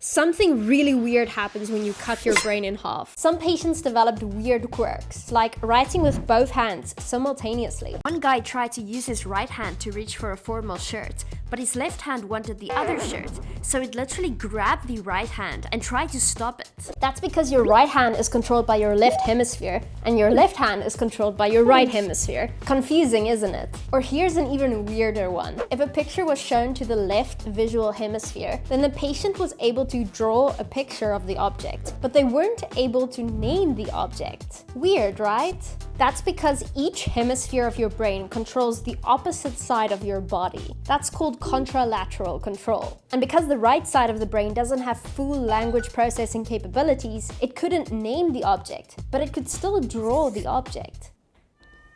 Something really weird happens when you cut your brain in half. Some patients developed weird quirks, like writing with both hands simultaneously. One guy tried to use his right hand to reach for a formal shirt, but his left hand wanted the other shirt, so it literally grabbed the right hand and tried to stop it. That's because your right hand is controlled by your left hemisphere, and your left hand is controlled by your right hemisphere. Confusing, isn't it? Or here's an even weirder one. If a picture was shown to the left visual hemisphere, then the patient was able to draw a picture of the object, but they weren't able to name the object. Weird, right? That's because each hemisphere of your brain controls the opposite side of your body. That's called contralateral control. And because the right side of the brain doesn't have full language processing capabilities, it couldn't name the object, but it could still draw the object.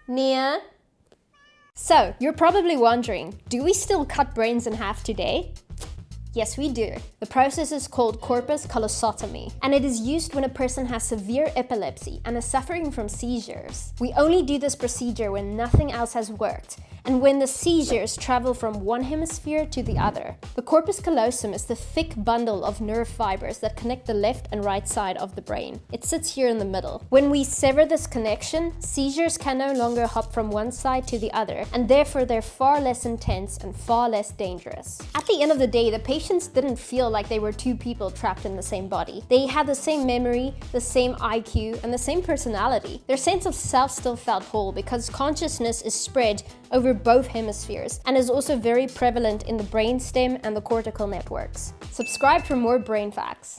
Nia? So, you're probably wondering, do we still cut brains in half today? Yes, we do. The process is called Corpus colostomy, and it is used when a person has severe epilepsy and is suffering from seizures. We only do this procedure when nothing else has worked, and when the seizures travel from one hemisphere to the other. The corpus callosum is the thick bundle of nerve fibers that connect the left and right side of the brain. It sits here in the middle. When we sever this connection, seizures can no longer hop from one side to the other, and therefore they're far less intense and far less dangerous. At the end of the day, the patients didn't feel like they were two people trapped in the same body. They had the same memory, the same IQ, and the same personality. Their sense of self still felt whole because consciousness is spread over both hemispheres and is also very prevalent in the brainstem and the cortical networks. Subscribe for more brain facts.